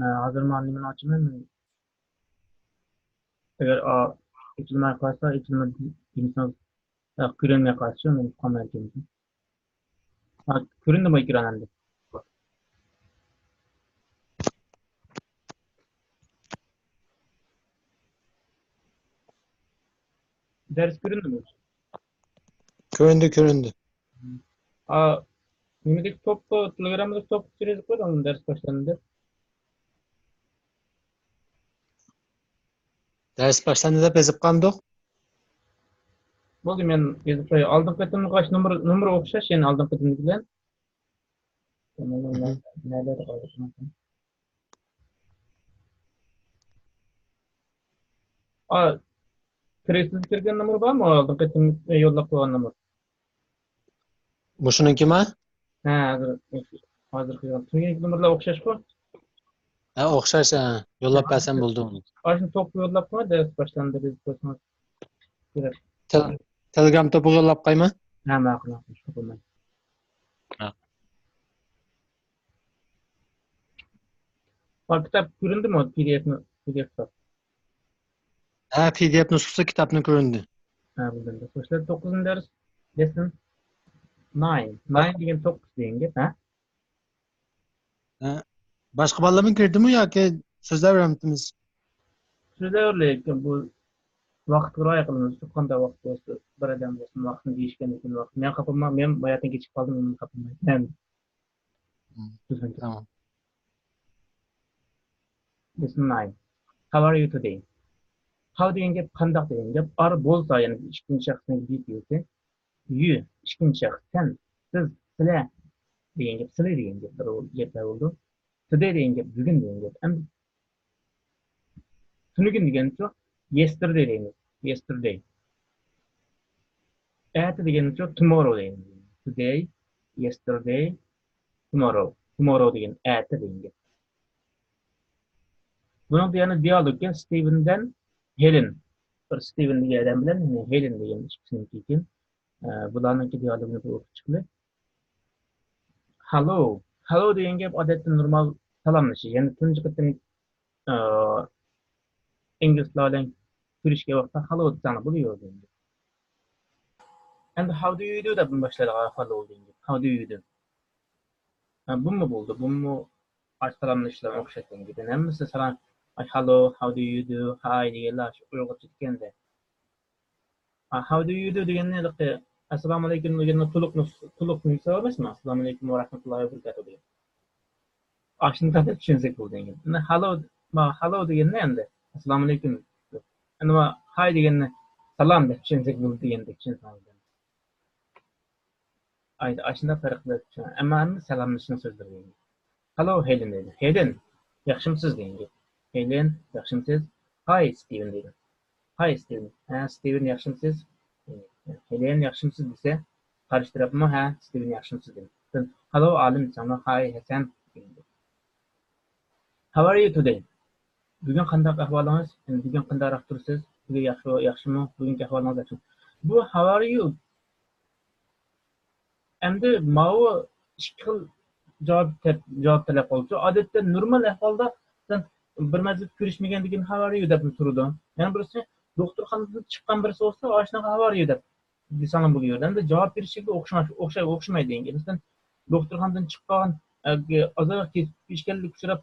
Hazır ma'lumini açmayman. Agar ichilmay qolsa, inson ko'rinmay qolishi men qolmaydi. Ko'rindimi ekran endi? Ders ko'rindimi? Göründü. Nimadek to'pni Telegramda to'p kirgizib qo'ydim ders boshlanadi. Ders başlandı da bezip kandık. Bo'ldi, men yozib qo'yay. Oldingi qatimni qaç nomer o'xshash, ya'ni oldingi qatimniki bilan. Neler qoldi? Kiresiz kirgan nomer bormi? Oldingi qatimni yo'llab qo'ygan nomer. Muşununki mi? Hozir qilgan. Tungi nomerlar o'xshash-ku. Ha, okşar sen. Yollap ben buldum onu. Ashuni to'pni yo'llab qo'y, ders boshlandi deb qo'ysangiz kerak. Telegram topu yollap kayma. Ma'qul. Kitap ko'rindimi? PDF kitap. Ha, PDF nüshusu kitabını göründü. Bildim. So'shlar 9-ders lesson 9. 9 degan 9 degan gap, ha? Başka ballamın girdi mi ya ki sözler veremdiniz? So'zlayverlaylik, bu vaqt rioya qilamiz. Qanday vaqt bo'lsa, bir odam bo'lsin, vaqtni deyishgan ekan vaqt. Men xafaman, men bayatdan kechib qoldim, men xafaman. Tamam. Lesson 9. How are you today? How degan gap qandoq degan gap. Ar bo'lsa, ya'ni ikkinchi shaxsning deyilsa, you ikkinchi shaxs, sen, siz, sizlar degan gap, sizlar degan gap gaplar bo'ldi. Today degan gap, bugun degan gap. Endi tunugin deganicha yesterday deymiz. Yesterday. Erta deganicha tomorrow deymiz. Today, yesterday, tomorrow. Tomorrow degan erta degan gap. Bunun yana dialogga Steven'dan Helen. Bir Steven degan odam bilan Helen degan ikkisiniki ekan. Bularningki dialogini o'qib chiqdi. Hello. Hello degan gap odatda normal salomlashish. Ya'ni tunji qatim inglizlar bilan ko'rishga vaqtda hello desani bo'laverdi. And how do you do deb boshladi hello degan gap. How do you do? Bunmi bo'ldi? Bunmi salomlashishlar o'xshatgan gap. Hammasi salom. Hello, how do you do? Hi deganlar uyg'urcha deganda. How do you do deganni assalomu alaykum deganni to'liq nisa emasmi? Assalomu alaykum va rahmatullohi va barakatuh degan. Shunday tushunsak bo'ldi endi. Hello deganni endi assalomu alaykum. Endi hi deganni salom deb tushunsak bo'ldi degandek tushunsangiz. Shunday farqlar tushun. Ammo salomlashishni so'zlaydi. Hello Helen dedi. Helen, yaxshimisiz degan. Helen, yaxshimisiz? Hi Steven dedi. Hi Steven. Steven yaxshimisiz? Helen yaxshimisiz desa, qarshi tarafmi? Ha, Steven yaxshimisiz dedi. Hello Alim sana. Hi Hasan. How are you today? Bugun qanday ahvolingiz? Bugun qandayroq tursiz? Bugun yaxshimi? Bugungi ahvolingiz yaxshimi? Bu how are you? Endi ma'u ikki xil javob talab qiluvchi. Odatda normal ahvolda sen bir mazid ko'rishmaganligin how are you deb turadi. Yana birisi doktorxonadan chiqqan birisi bo'lsa, "Shunaqa how are you" deb desang bo'laveradi. Endi javob berishga o'xshamaydi endi. Masalan, doktorxonadan chiqqan ozroq peshkanlik uchrab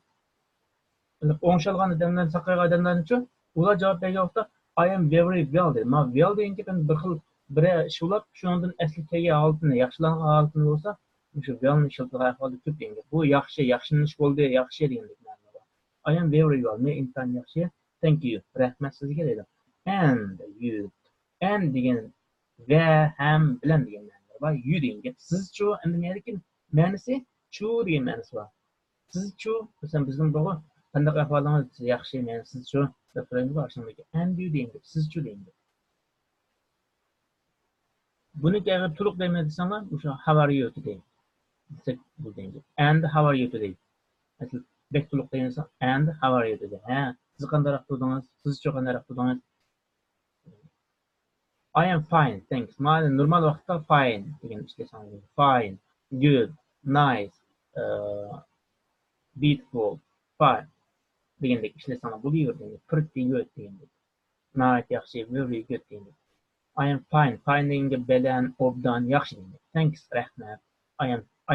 o'ngshalgan odamlar, saqaygan odamlarni-chi, ular javob bergan vaqtda I am very well deydi. Ma well degan gap bir xil bir ishulab shundan asli kelgan holatini yaxshilangan holatini bo'lsa, o'sha well ishilgan ahvolda ko'p degan. Bu yaxshilanish bo'ldi, yaxshi degan ma'noda. I am very well. Men inson yaxshi. Thank you. Rahmat sizga dedi. And you. And degan va ham bilan degan ma'noda va you degan gap siz-chu, endi lekin ma'nosi chu degan ma'nosi bor. Siz-chu, masalan bizning bog'i qanday ahvolingiz yaxshi, men siz-chu deb turamiz boshimizga. And you degan gap siz-chu degan gap. Buni agar to'liq deyman desanglar, o'sha how are you today? Bu degan gap. And how are you today? Asl bek to'liq deysan, and how are you today? Ha, siz qandayroq turdingiz? Siz-chu qandayroq turdingiz? I am fine, thanks. Mana normal vaqtda fine degan ishlasangiz. Fine, good, nice, beautiful, fine. degandek ishlasang bo'laver degandek. Pretty good degandek. Nice yaxshi, very good degandek. I am fine. Fine deganga bilan obdan yaxshi degandek. Thanks, rahmat. I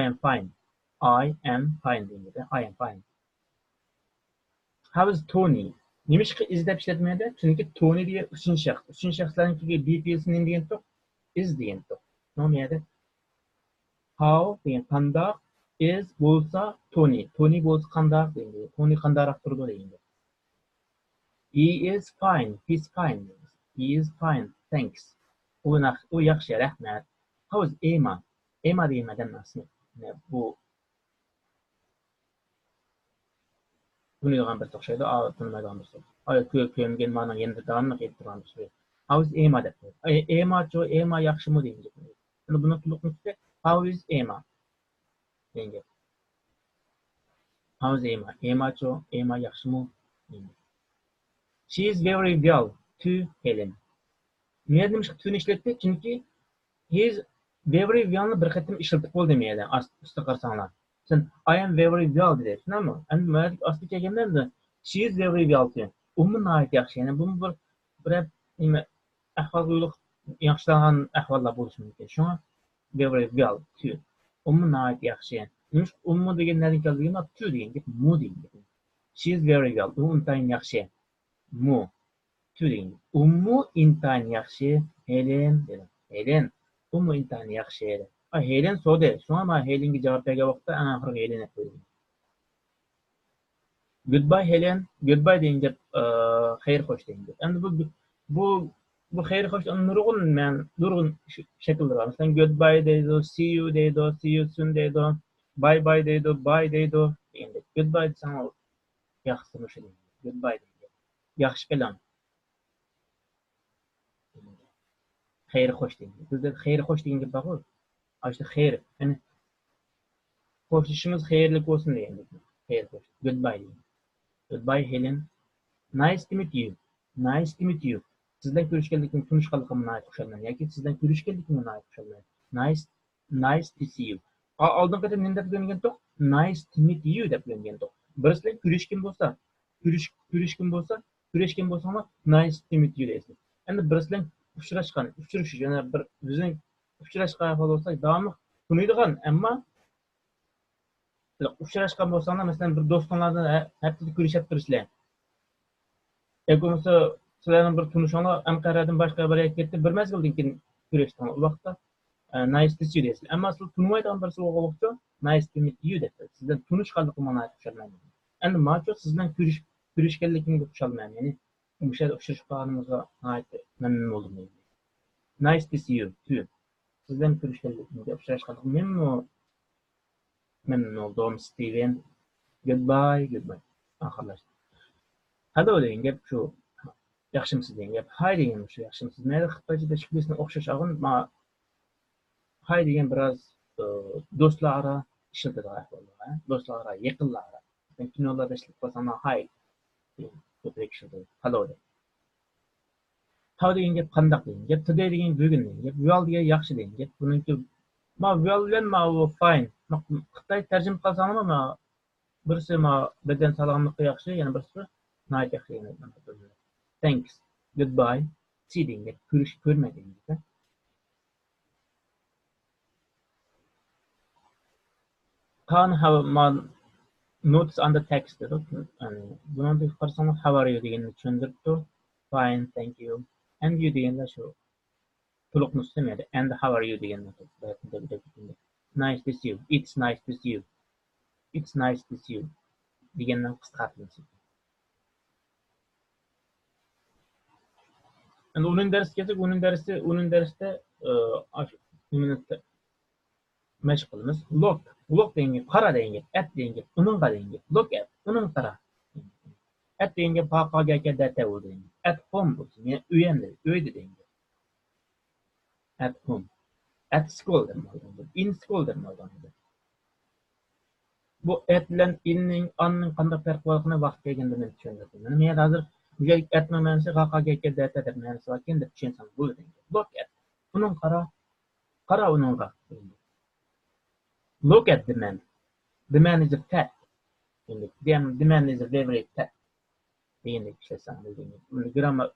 am fine. I am fine deganda. I am fine. How is Tony? Nimishqa izlab ishlatmaydi? Chunki Tony degan uchinchi shaxs. Uchinchi shaxslarnikiga BPS nima degan to'q? Is degan to'q. Nima deydi? How degan qandoq, is bo'lsa Tony. Tony bo'lsa qandoq deydi. Tony qandoqroq turdi deydi. He is fine. He's fine. He is fine. Thanks. U yaxshi, rahmat. How is Emma? Emma degan odam ismi. Buni yo'g'an bir o'xshaydi, tunmagan bir so'z. Ko'mgan ma'no endi davomli qilib turgan bir so'z. How is Emma deb. Emma yaxshimi deydi. Endi buni to'liqlikda how is Emma deydi. How is Emma? Emma yaxshimi deydi. She is very well to Helen. Nima demiş tuni ishlatdi? Chunki he is very well ni bir qatim ishlatib qo'ydi deydi. Usta qarasanglar. Sen I am very well dedi. Tushunami? Endi maylik asli kelganda she is very well to. Umuman yaxshi. Ya'ni bu bir nima ahvollilik yaxshilangan ahvollar bo'lishi mumkin. Shunga very well to. Umuman yaxshi. Nima umuman degan narsa keladigan to degan gap mu degan. She is very well. U intayin yaxshi. Mu to degan. Umu intayin yaxshi. Helen dedi. Helen umu intayin yaxshi edi. Helen so'di. Shunga men Helenga javob bergan vaqtda ana oxirgi Helen deb qo'ydim. Goodbye Helen. Goodbye degan gap xayr xo'sh degan gap. Endi bu xayr xo'sh nurg'un shakllar var. Masalan goodbye deydi, see you deydi, see you soon deydi, bye bye deydi, bye deydi degan. Goodbye desang yaxshi o'sha deydi. Goodbye deydi. Yaxshi bilan. Xayr xo'sh degan. Bizda xayr xo'sh degan gap bor. İşte xeyr. Yani hoşlaşışımız xeyirlik olsun diye. Xeyr hoş. Goodbye diye. Goodbye Helen. Nice to meet you. Nice to meet you. Sizden görüşkenlikten tunuşkanlıkımın ait kuşalmayın. Yani sizden görüşkenlikimden ait kuşalmayın. Nice to see you. Aldığım kadar ne dep göngen tok? Nice to meet you dep göngen tok. Birisiyle görüşken bolsa, ama nice to meet you deysiz. Yani birisiyle uçuruşuş yani bir bizning uchrashgan ahvol bo'lsa, davomli tunuydigan, ammo uchrashgan bo'lsanglar, masalan, bir do'stinglarni haftada ko'rishib turishlar. Bo'lmasa, sizlarning bir tunishinglar Anqaradan boshqa bir yerga ketdi, bir mazgildan keyin ko'rishdinglar. U vaqtda nice to see you deysiz. Ammo siz tunmaydigan birisi bo'lsa, nice to meet you deysiz. Sizdan tunishganlik ma'nosi tushunmaydi. Endi macho sizdan ko'rishganligimga tushalmayman. Ya'ni o'sha uchrashganimizga mamnun bo'ldim deydi. Nice to see you too. Sizden görüşkenlikimizde uchrashganlik memnun oldum Steven. Goodbye. Oxirlashdi. Hello degan gap shu. Yaxshimisiz degan gap. Hi degan shu yaxshimisiz. Meni xitoychada shiklisini o'xshash og'in, hi degan biroz do'stlarga ishlatadigan ahvollar, do'stlarga, yaqinlarga. Men kinolarda ishlab qolsam, hi ko'proq ishlatadi. Hello degan. How degan gap qandaq degan gap, today degan bugun degan gap, well degan yaxshi degan gap. Buniki well bilan fine. Xitoy tarjima qilsangmi, birisi beden sog'lomligi yaxshi, yana birisi nice yaxshi degan. Thanks, goodbye, see degan gap, ko'rma degan gap. Can't have my notes on the text dedi. Buni qarasam how are you deganni tushuntiribdi. Fine, thank you. And you deganlar shu to'liq nusxamaydi. And how are you deganlar. Nice to see you. It's nice to see you. It's nice to see you degandan qisqartiramiz. Endi uning darsiga kelsak, uning darsda mashq qilamiz. Look degan gap, qara degan gap, at degan gap, uning qara degan gap. Look at, uning qara. At degan gap paqaga keldi degan. At home bo'lsin, ya'ni uyda degan gap. At home. At school demoqda. In school demoqda. Bu at bilan inning, onning qanday farq borligini vaqt kelganda men tushundim. Men hozir bular atma ma'nosi qaqaga keldi deb ma'nosi bor ekan deb tushunsam bo'ladi. Look at. Uning qara uningga. Look at the man. The man is a fat. The man is a very fat. degandek ishlatsang bo'lganda. Uni grammar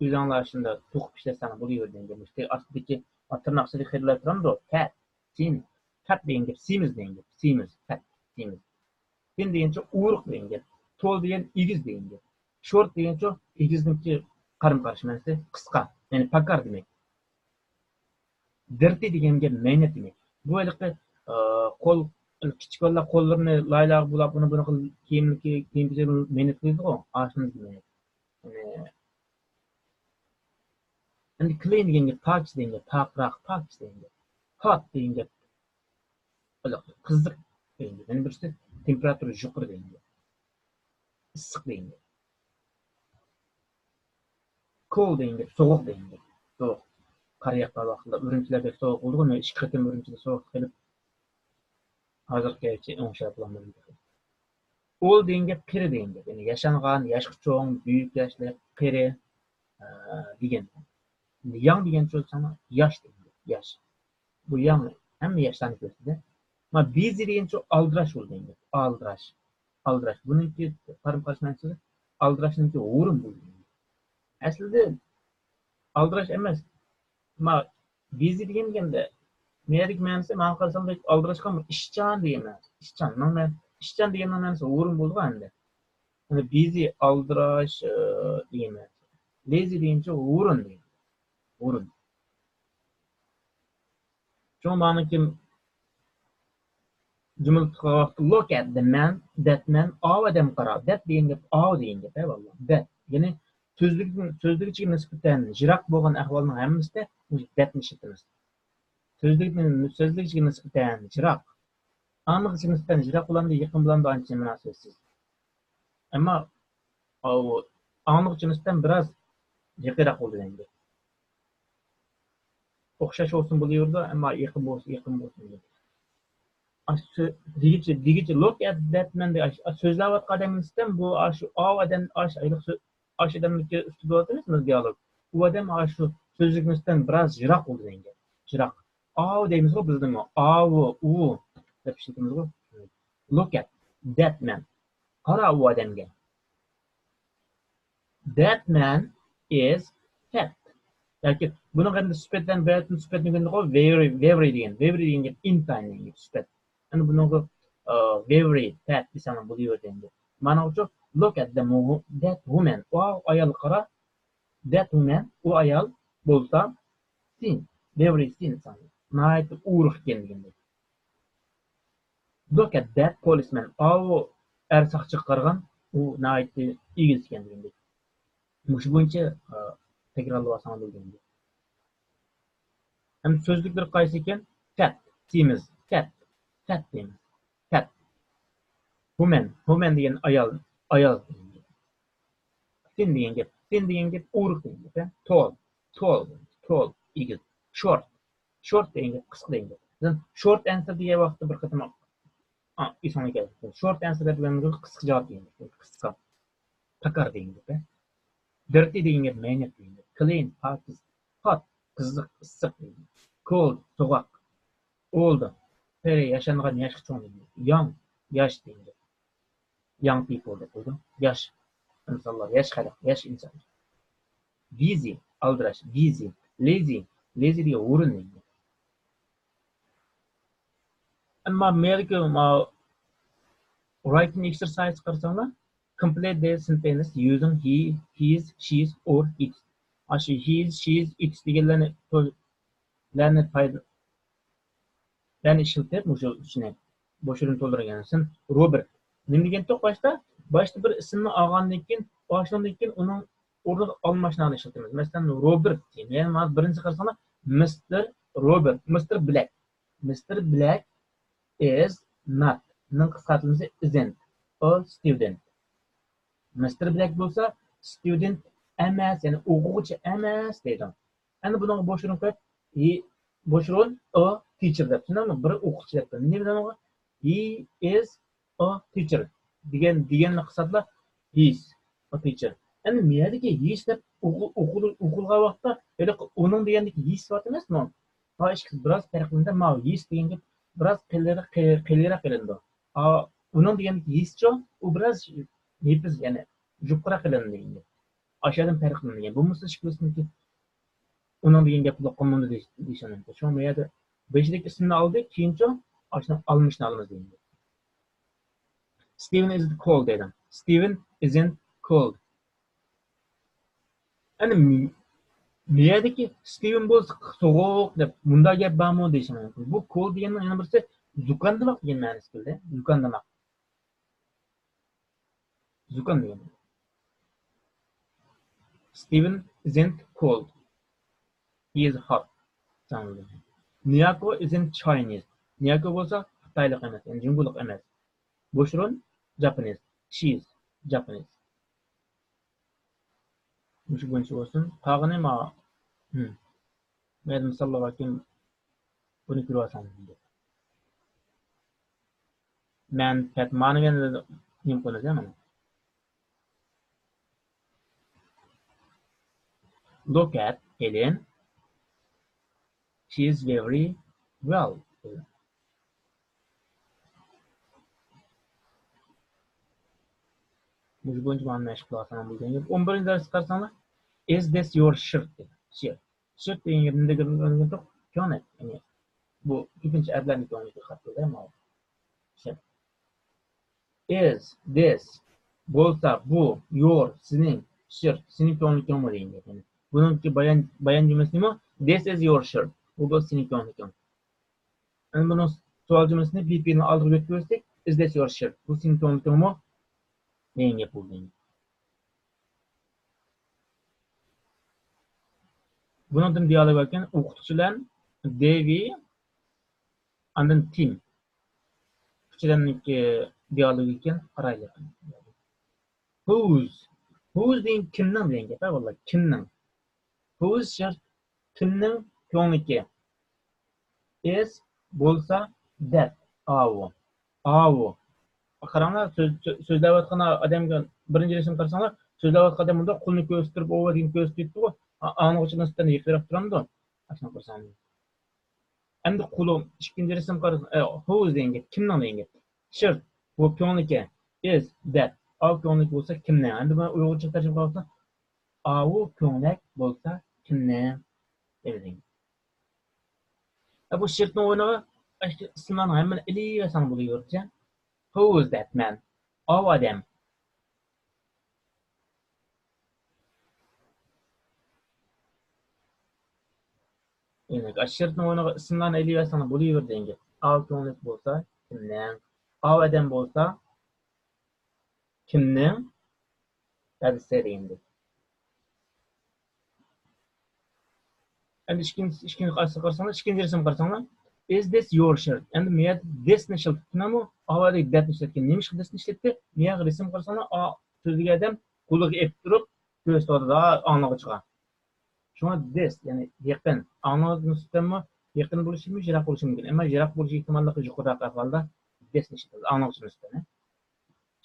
uylanlashında to'qib ishlatsang bo'laverganga. İşte astidagi tırnaq ichida xirlar turamdi. Cat, sin, cat degan gap semiz degan gap. Semiz, cat, semiz. Sin degancha uruq degan gap. Tol degan egiz degan gap. Short degancha egizniki qarim-qarshi ma'nosida qisqa, ya'ni pakar demak. Dirty degan gap maynat demak. Bu haliqi qo'l kichik bolalar qo'llarini laylaq bulab buni kiyimga maynat qiladi-ku, ashuni demak. Endi clean degan gap pok degan gap, pokroq, pok degan gap. Hot degan gap qiziq degan gap. Ya'ni birisi temperatura yuqori degan gap. Issiq degan gap. Cold degan gap, sovuq degan gap. Sovuq. Qar yaqqan vaqtda Urumchilarda sovuq bo'ldi-ku, men 2 qatim Urumchida sovuq kelib hozirgacha o'ngshab bo'lmadim. Old degan gap qiri degan gap. Ya'ni yashangan, yoshi cho'ng, buyuk yoshli, qiri degan. Young degan so'z sana yosh degan gap, yosh. Bu young hamma yoshlarni ko'rsatadi. Ma busy degan so'z aldirash bo'lgan gap. Aldirash. Aldirash. Buniki qarim-qarshi ma'nosi aldirashniki o'rin bo'lgan. Aslida aldirash emas. Ma busy deganda merik ma'nosi men qarasam aldirashga ishchan degan ma'nosi. Ishchan. Mana ishchan degan ma'nosi o'rin bo'ldi endi. Mana busy aldirash degan ma'nosi. Lazy degancha o'rin degan. O'rin. Shu ma'noki jumla vaqti look at the man, that man, odam qara. That degan gap degan gap, valloh. That. Ya'ni so'zlikka nisbatan jiroq bo'lgan ahvolning hammasida that ni ishlatamiz. So'zlikka nisbatan jiroq. Aniqga nisbatan jiroq bo'landa yaqin bo'landa ancha munosabatsiz. Ammo aniqga nisbatan biroz yaqinroq bo'lgan gap. O'xshash olsun bo'laverdi, ammo yaqin bo'lsin. Degicha look at that man de so'zlayotganimizdan bu shu odam odamniki ustida o'tiramiz dialog. U odam shu so'zlikimizdan biroz jiroq bo'lgan. Jiroq. Deymiz-ku bizdami? U deb ishlatamiz-ku. Look at that man. Qara u odamga. That man is fat. Yoki buni qanday sifatdan bayatni sifatni qanday very degan. Very degan gap intine degan sifat. Ana bunga very fat desam bo'laverdi endi. Mana uchun look at that woman. Wow, ayol qara. That woman, u ayol bo'lsa thin, very thin sanadi. Night uruq kelganda. Look at that policeman. Saqchi qargan, u night egiz kelganda. Mush bo'yicha takrorlasam bo'lganda. Ham so'zliklar qaysi ekan? Fat, semiz, fat deymiz. Fat. Woman degan ayol degan gap. Thin degan gap uruq degan gap. Tall, egiz. Short degan gap qisqa degan gap. Short answer degan vaqtda bir qatam esonga keldi. Short answer degan qisqa javob degan gap. Qisqa. Pakar degan gap. Dirty degan gap maynat degan gap. Clean, pokiz, hot, qiziq, issiq degan. Cold, sovuq. Old, yashangan yoshi cho'ng degan. Young, yosh degan gap. Young people deb qo'ydim. Yosh insonlar, yosh xalq, yosh inson. Busy, aldirash, busy. Lazy degan o'rin degan. Ammo America writing exercise qarsanglar, complete their sentence using he, his, she's or it. Ashu his, she's, it deganlarni ishlatib, o'sha ichine bo'shini to'ldirgansan. Robert. Nima degan to'q boshda bir ismni olgandan keyin, uning o'rniga almashinani ishlatamiz. Masalan, Robert deymiz. Ya'ni birinchi qarasanglar Mr. Robert, Mr. Black. Mr. Black is not. Ning qisqartirilmasi isn't. A student. Mr. Black bo'lsa student emas, ya'ni o'quvchi emas deydi. Endi buning bo'shini qo'yib, bo'shron a teacher deb tushunamizmi? Bir o'quvchi deb. Nima demoqchi? He is a teacher. deganni qisqartirib he is a teacher. Endi miyadagi he is deb o'qilgan vaqtda, uning degandagi he is sifat emasmi? Biroz farqlanda he is degan gap biroz qiyinroq qilindi. Uning degandagi he is-chi, u biroz nepiz, ya'ni yuqori qilindi degan gap. Aşağıdan farqlanadi degan. Bo'lmasa shiklasniki uning degan gap qolmadi deyishadi. Shu bu yerda 5dagi ismni oldik, keyinchi ashuni almishni olamiz degan. Steven isn't cold dedim. Steven isn't cold. Ana niyadaki Steven bo'lsa sovuq deb bunda gap bormi deyishim mumkin. Bu cold deganning yana birisi zukan demak degan ma'nosi keldi. Zukan demak. Zukan degan. Steven isn't cold. He is hot. Miyako isn't Chinese. Miyako bo'lsa Xitoylik emas, ya'ni jinguliq emas. Boshron Japanese. She is Japanese. Mush bo'yicha bo'lsin. Qag'ini ma. Men misollar yoki buni ko'rasan deydi. Men katmaniga nim qo'yasam mana. Look at Helen. She is very well. Mush bo'yicha mana mashq qilasan bo'lgan. 11-chi dars qarasanlar. Is this your shirt? Shirt. Shirt degan nima deganiga to'q ko'net. Ya'ni bu ikkinchi adlarni ko'ngliga xatda ama. Shirt. Is this bo'lsa bu your sizning shirt, sizning ko'ngliga nima degan. Buningki bayon jumlasi nima? This is your shirt. Bu bo'lsa sizning ko'ngliga. Endi buni savol jumlasini BP ni oldiga o'tkazsak, is this your shirt? Bu sizning ko'ngliga nima degan gap bo'ldi. Bunun dialog ekan o'qituvchilar Devi and then Tim. O'qituvchilarniki dialog ekan qaraylik. Who's degan kimning degan gap, vallahi kimning. Whose shirt kimning ko'ngliki. Is bo'lsa that. Avu. Qaranglar, so'zlayotgan odamga birinchi resim qarasanlar, so'zlayotgan odam bunda qo'lni ko'rsatib, over degan ko'rsatib turib, anig'ich nisbatan yiqilib turamdi. Ashuna qilsam. Endi qo'lim ikkinchi resim qarasam, who's degan gap, kimning degan gap. Shirt bu ko'ngliki. Is that. Av ko'nglik bo'lsa kimning. Endi buni uyg'urcha tarjima qilsam, avu ko'nglik bo'lsa kimning dedim. Bu shirtning o'yiniga ismlarni hammani iliyasan bo'laverdi. Who is that man? Av odam. Yani aşırtın oyunu isimlerini eliyorsan buluyor denge. Av ko'nglik bo'lsa kimning, av odam bo'lsa kimning hadisi endi. Endi ikkinchi resim qarasanlar, is this your shirt? Endi men this ni ishlatganmi? Avvaliga that ni ishlatgan. Nima ish this ni ishlatdi? Men resim qarasanlar, so'ziga odam qo'liga ep turib, ko'rsatadi, anig'i chiqadi. Shuna this, ya'ni yaqin. Anig'i nisbatan yaqin bo'lishi mumkin, yiroq bo'lishi mumkin. Ammo yiroq bo'lishi ehtimolligi yuqoriroq ahvolda this ni ishlatadi, anig'i nisbatan.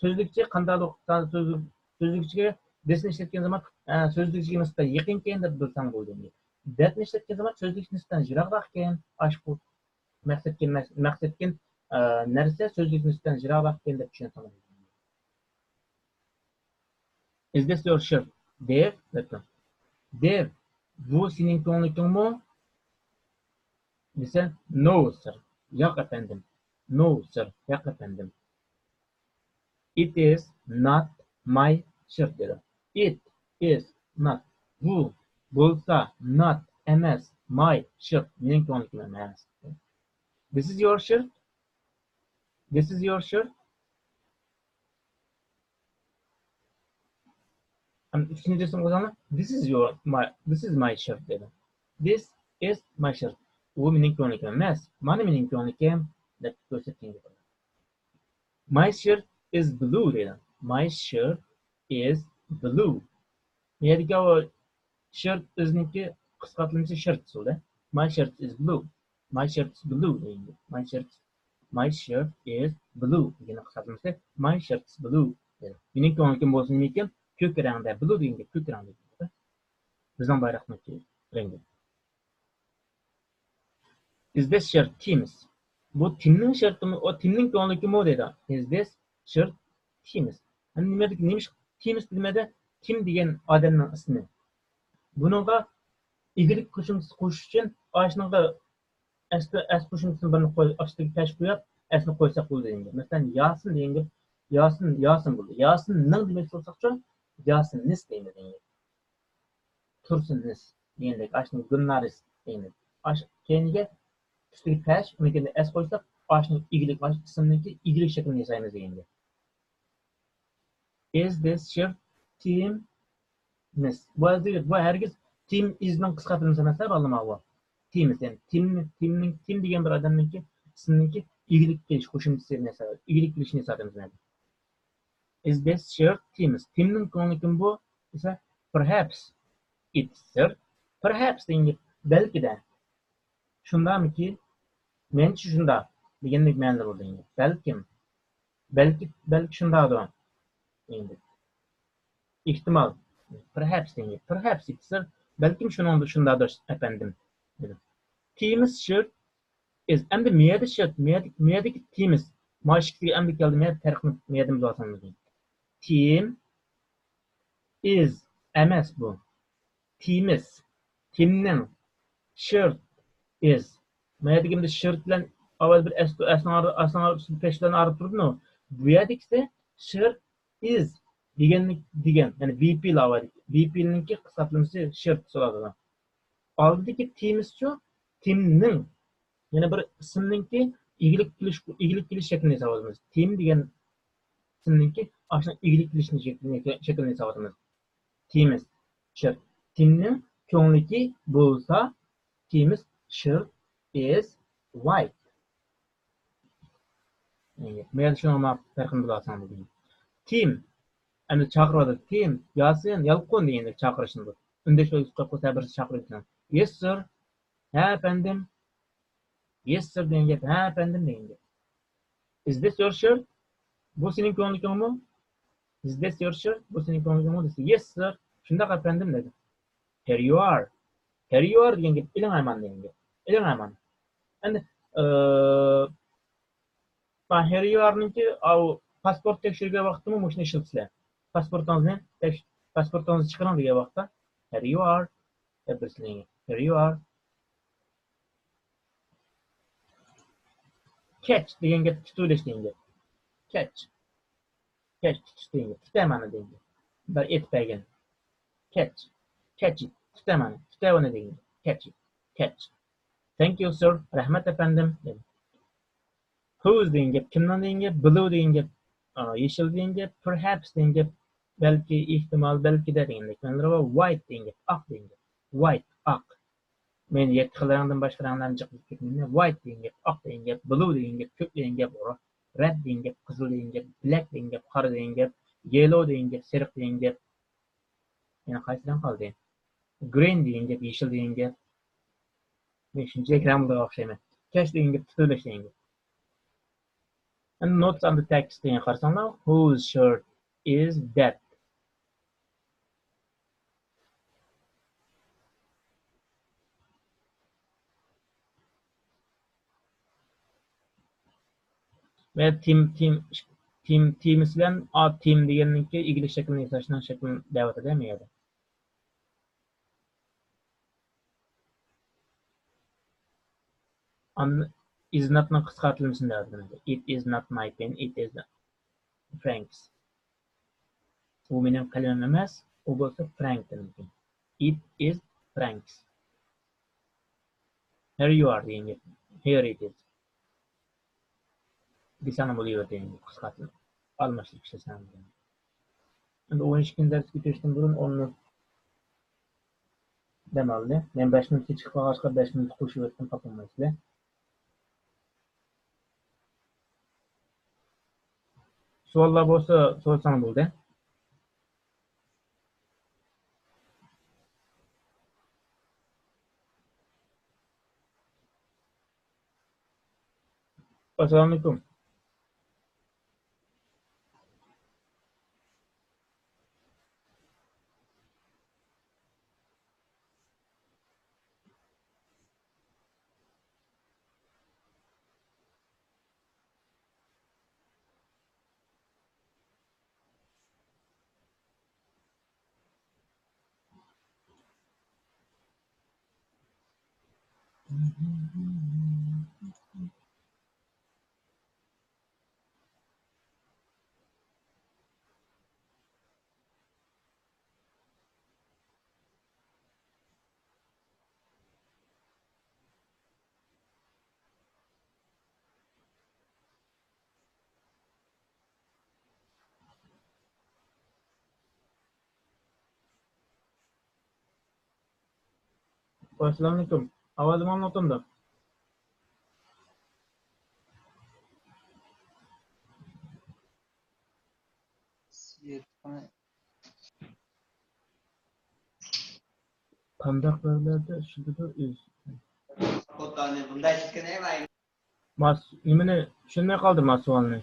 So'zlikcha qandaylik so'zlikchiga this ni ishlatgan zaman so'zlikchiga nisbatan yaqin keyin deb bilsam bo'ladi. That ni ishlatgan zaman so'zlik nisbatan yiroqroq keyin, ashbu maqsadga narsa so'zlik nisbatan yiroqroq keyin deb tushunsa bo'ladi. Is this your shirt? Dev, bu sening ko'nglikingmi? Desa, no sir. Yo'q efendim. No sir. Yo'q efendim. It is not my shirt dedi. It is not. Bu bo'lsa not emas my shirt. Mening ko'ngligim emas. This is your shirt. This is your shirt. İkinci resim qilsam, this is my shirt dedi. This is my shirt. U mening ko'ngligim emas. Mana mening ko'ngligim deb ko'rsatgan gap. My shirt is blue dedi. My shirt is blue. Yerga o shirt izniki qisqartilishi shirt bo'ldi. My shirt is blue. My shirt is blue deydi. My shirt is blue degan qisqartilishi my shirt is blue dedi. Mening ko'ngligim bo'lsa nima ekan? Ko'k rangda, blue degan gap ko'k rangda deydi. Bizning bayroqniki rangi. Is this shirt Tim's? Bu Timning shirtimi? O Timning ko'ngligimi dedi. Is this shirt Tim's? Endi nima Teams bilmede kim degan odamning ismi. Buningga igilik qo'shimchasi uchun ashnaqa as qo'shimchasini birini ostiga tash qo'yib, asni qo'ysak bo'ldi endi. Masalan, Yasin degan Yasin bo'ldi. Yasinning demak bo'lsaqcha, Yasinnis deymiz endi. Tursinnis degandek, ashni Gunnaris deymiz. Keyinga ustiga tash, unga as qo'ysak, ashni igilik ismniki igilik shaklini yasaymiz endi. Is this shirt team miss? Bu hergiz team isning qisqartirilmasi emas, balli Teams yani team degan bir odamniki ismniki igilik kelish qo'shimchasini yasaydi. Igilik kelishini yasaymiz. Is this shirt teams? Teamning ko'nglikim bu esa perhaps it's shirt. Perhaps degan belkida. Shundamiki menchi shunda degandek ma'noda bo'ldi endi. Balki shundadir. Endi ehtimol perhaps degan. Perhaps it's shirt. Balkim shundadir efendim. Teams shirt is endi miyada shirt, miyadagi teams mashqi endi keldi, men farqni miyadan bilasanmiz. Team is emas bu. Teams. Teamning shirt is. Miyadagimda shirt bilan avval bir asnar peşten arab turibdi. Bu yerdagisi shirt is degan, ya'ni VP lavadi. VP-ninki qisqartmasi shirt bo'ladi. Oldidagi teams-chu teamning yana bir ismninki igilik kelish shaklini hisoblaymiz. Team degan ismninki ashna igilik kelishni shaklini hisoblaymiz. Teams shirt. Teamning ko'ngliki bo'lsa, teams shirt is white. Men shuni farqini bilasan dedim. Team endi chaqiradi. Team Yasin yalqon deganda chaqirishni bu. Unda shu qo'ysa bir chaqiradi. Yes sir. Ha efendim. Yes sir degan gap. Ha efendim degan gap. Is this your shirt? Bu sening ko'nglikingmi? Is this your shirt? Bu sening ko'nglikingmi desa, yes sir. Shunda efendim dedi. Here you are. Here you are degan gap ilingayman degan gap. Ilingayman. Endi here you are-niki pasport tekshirgan vaqtimi mushuni ishlatsizlar. Pasportingizni chiqaring degan vaqtda here you are deb birsizlar. Here you are. Catch degan gap tutilish degan gap. Catch tutish degan gap. Tutaman degan gap. Bir etpagan. Catch it. Tutaman. Tutavani degan gap. Catch. Thank you sir. Rahmat efendim. Who's degan gap. Kimdan degan gap. Blue degan gap. Yeşil degan gap. Perhaps degan gap. Belki, ihtimal, belki de degan gap. White degan gap. Ak degan gap. White, ak. Men yetti xillardan boshqa ranglarni chiqib ketmayman. White degan gap, oq degan gap, blue degan gap, ko'k degan gap, red degan gap, qizil degan gap, black degan gap, qora degan gap, yellow degan gap, sariq degan gap. Yana qaysidan qoldi? Green degan gap, yeshil degan gap. Men shuncha gramga o'xshayman. Catch degan gap, tutilish degan gap. And notes on the text degan qarasanglar, whose shirt is that? Ve teams bilan team deganninki igilik shaklini yasashning shaklini da'vat edilmaydi. Is notning qisqartirilmasini da'vat ediladi. It is not my pen, it is Frank's. U mening qalamim emas, u bo'lsa Frank demek. It is Frank's. Here you are degan gap. Here it is. Desana bo'laverdi endi qisqartirib. Almashlik ishlasam. Endi 12 kun dars ketishdan burun onu dam oldi. Men 5 minutga chiqib qolg'achqa 5 minut qo'shib o'tdim, topolmaysizlar. Savollar bo'lsa, so'rasam bo'ldi. Assalomu alaykum. Assalamualaikum. Avazim anlatımda. Qandaq bölümlerde şurada öz. Nimeni tushunmay qoldim savolni.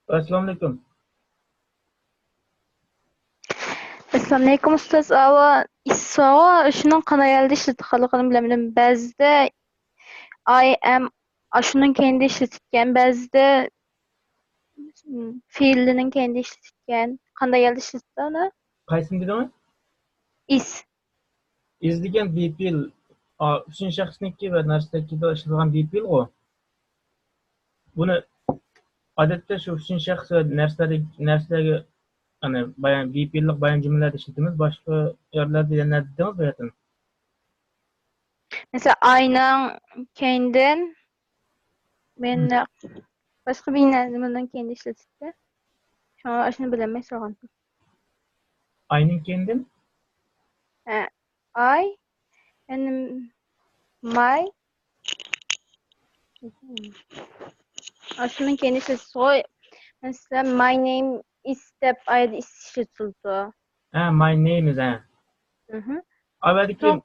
Assalamualaikum. Assalamualaikum ustoz. Ava issoga shuning qanday ishlatganligini bilmadim. Ba'zida I am shuning kendi ishlatgan, ba'zida fe'lining kendi ishlatgan. Qanday ishlatdi uni? Qaysini dedingiz? Is. Is degan bepil uchinchi shaxsniki va narsadagi ishlatilgan bepil o. Buni odatda shu uchinchi shaxs va narsadagi ana bayan bepillik bayan jumlalarda ishlatamiz. Boshqa yerlarda yana dedingiz bayatın. Mesela I'ning kendinden men başqa bir narsadan kendi ishlatdi. Shuni shuni bilmay so'ragan. Aynen kendin. I and my şunun kendi ishlatdi. Mesela my name is deb ayda ishlatıldı. My name is Avvaldiki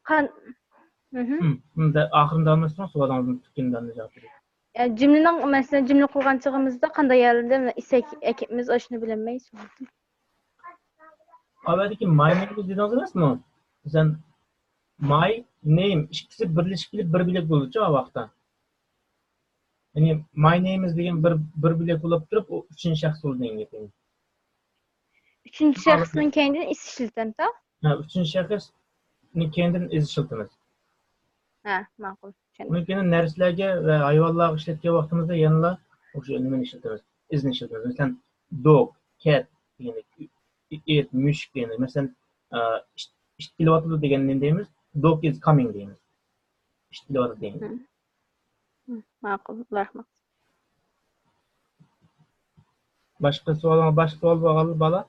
bunda oxirida olmasdan savolingizning tukindan javob bering. Cümlenin mesela cümle kurgan çağımızda qanday yerinde isek ekibimiz aşını bilemeyiz. Avvaldiki my name is dedingiz emasmi? Sen my name ikkisi birlashib kelib bir bilak bo'ldi-ku o vaqtda. Ya'ni my name is degan bir bilak bo'lib turib, o uchinchi shaxs bo'ldi degan gaping. Üçüncü şahsının kendini ishlatamiz, ta? Ha, uchinchi shaxsning kendini ishlatamiz. Ha, ma'qul. Uni keyin narsalarga va hayvonlarga ishlatgan vaqtimizda yana o'sha nimani ishlatamiz? Isni ishlatamiz. Masalan, dog, cat degan it, mushuk degan. Masalan, ishtilyapti degan nima deymiz? Dog is coming deymiz. Ishtilyapti deymiz. Ma'qul, rahmat. Boshqa savol bormi bola?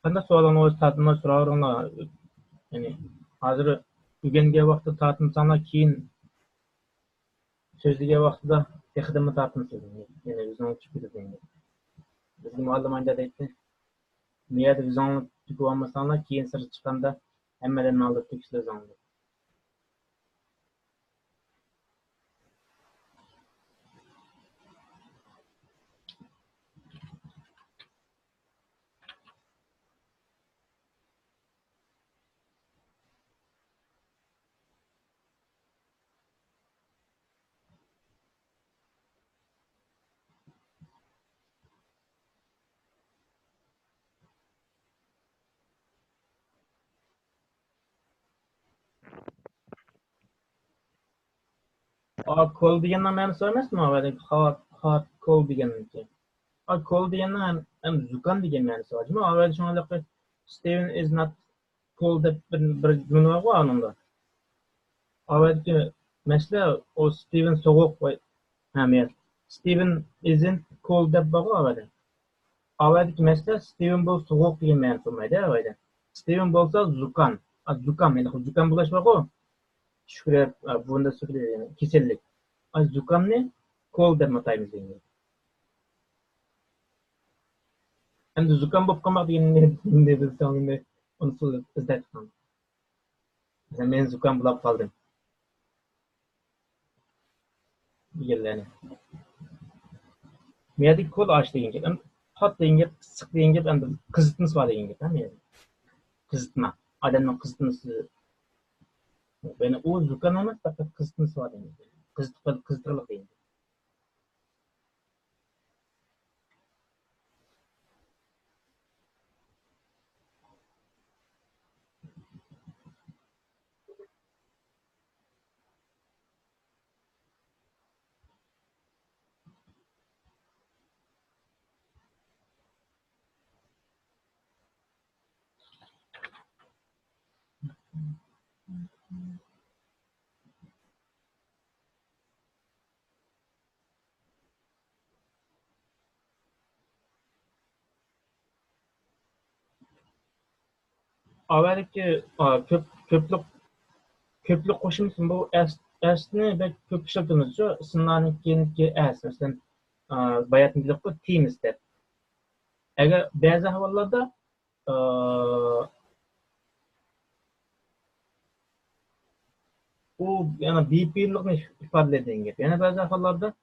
Qanday savollarni o'z tatmini so'raveringlar. Ya'ni hozir o'rgangan vaqtda tatminsanglar, keyin so'zlagan vaqtida texnimni tatmisiz. Ya'ni o'zing chiqib ketadi. Bizning muallim aytadi, niyat o'zingni tukib olmasanglar, keyin sir chiqqanda hammadan oldin tukislar o'zingni. Kol degandan ma'nosi emasmi? Avvalik hot kol deganiki. Kol degandan ham zukan degan ma'nosi bor. Avvalik shunday Steven is not cold deb bir jumla bor anında. Avvalgi masala o Steven sovuq hamiyat. Steven isn't cold deb bor avvalik. Avvalgi masala Steven bu sovuq degan ma'nosi bo'lmaydi avvalik. Steven bo'lsa zukan. Zukan endi zukan bo'lish bor-ku. Shukrab bunda shukrab yani kasallik. Zukamni cold deb ataymiz endi. Endi zukam bo'lib qolmoq degan ne bilsam endi uni so'zlab izlayapman. Men zukam bo'lib qoldim. deganlarni. Medik kol aç degan gap. Hot degan gap, issiq degan gap endi qizitmasi bor degan gap, ha meni. Qizitma. Odamning qizitmasi. Beni o zukan emas, faqat qizitmasi bor degan gap. Qizitqiliq degan. Avvalgi ko'plik qo'shimcha bu asni ve köp işletimiz sınırların kenki as mesela bayatınlıkta teams deb. Eğer bazı havalarda o yani BP'likni ifade eden gibi. Yani bazı havalarda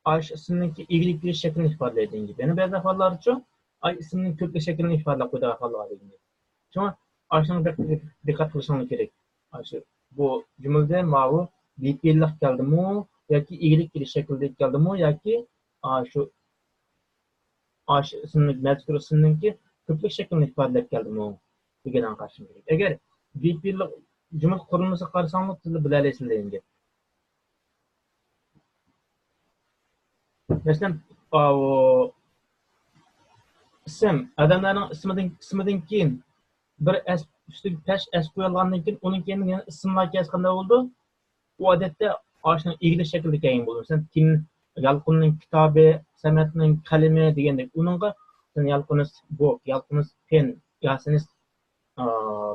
aş ismindeki ilgilikli şeklini ifade eden gibi. Yani bazı havalarda çok ay isminin köplik şeklini ifade koyduğu havalar var gibi. Şuna aşının dikkat kılışmanız gerek. Aşı bu cümlede mavu BP'lik geldi mi? Yoki ilgilikli şekilde geldi mi? Yoki şu aş ismindeki mezkur ismindeki köplik şeklini ifade edip geldi mi? Degan qarashim kerak. Agar BP'lik cümle kurulması qarsangiz siz bilasizlar endi. Masalan, o ism odamlarning ismidan keyin bir üstüge peş es qo'yilgandan keyin uning keyin yana ismlar kelsa qanday bo'ldi? U odatda oshni egri shaklda kelgan bo'ldi. Masalan, kim Yalqinning kitobi, Samatning qalami degandek uningga Yalqinning book, Yalqinning pen, Yasinning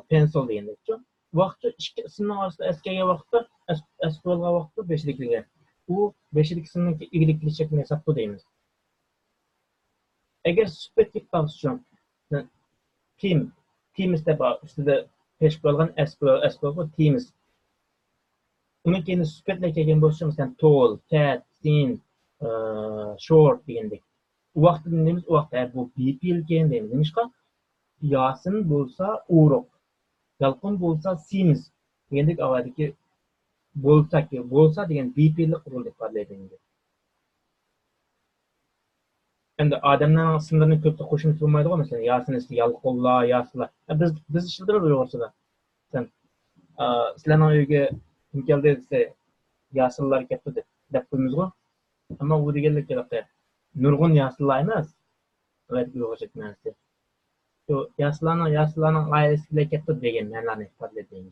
pencil degandek-ku. Vaqtda ikki ismning orasida es kelgan vaqtda es qo'yilgan vaqtda beshlikliga. U beshlik ismning egrilikli shaklini hisobda deymiz. Agar suffix topishim teams deb ustida pesh qo'yilgan s teams. Uning keyin suffixlar kelgan bo'lsa, masalan, tall, fat, thin, short degandek. U vaqtda neymiz? U vaqtda bu BPL kelgan deymiz. Nimishqa? Yasin bo'lsa uruq, Yalqin bo'lsa simiz degandek avvaldagi bo'lsa degan BPL qurildi ifodlaydi. Endi odamlarning ismlarini ko'pda qo'shimcha bo'lmaydi-ku, masalan, Yasin, Yalqinlar, Yaslar. Biz ishlatamiz Uyg'urchada. Sen sizlarning uyga kim keldi desa, Yasinlar keldi deb qo'ymizku. Ammo u deganlik kerakda. Nurg'un Yasinlar emas. Avvalgi Uyg'urcha ma'nosi. Shu Yasinlarning oilasiga keldi degan ma'nolarni ifodalaydi.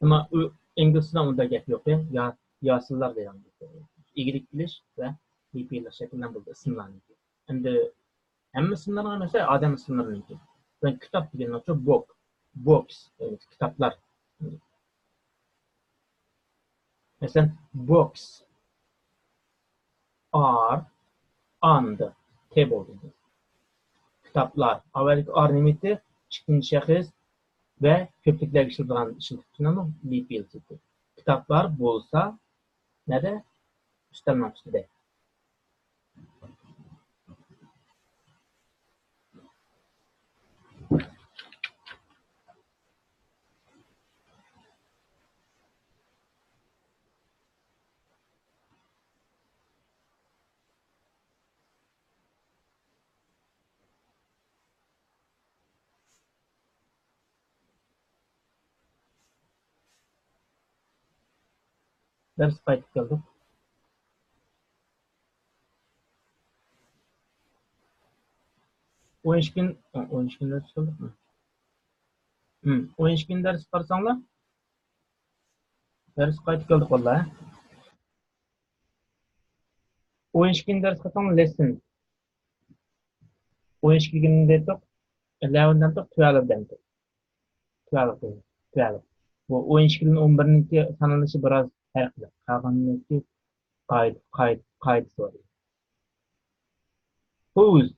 Ammo u inglizda unda gap yo'q, ya Yasinlar degan. Egrik bilish va BPL şekillen buldu isimlerini. Endi hamma isimlarni emas, odam ismlarini. Ben kitob degan çok box, kitoblar. Mesela box are on the table dedi. Kitoblar. Avvalgi are nimeti ikkinchi shaxs ve ko'pliklarga ishlatadigan BPL dedi. Kitoblar bo'lsa nada ustalma ustida. Ders qaytib keldi. O'yinshkin ders qildikmi? O'yinshkin ders qarsanglar? Ders qaytib keldik vallahi. O'yinshkin ders qarsanglar lesson. O'yinshkinda to'q 11'dan to'q 12'dan to'q. 12. Bu o'yinshkinning 11'niki sanalishi biroz farqli. Qolganiki qoidasi bor. Whose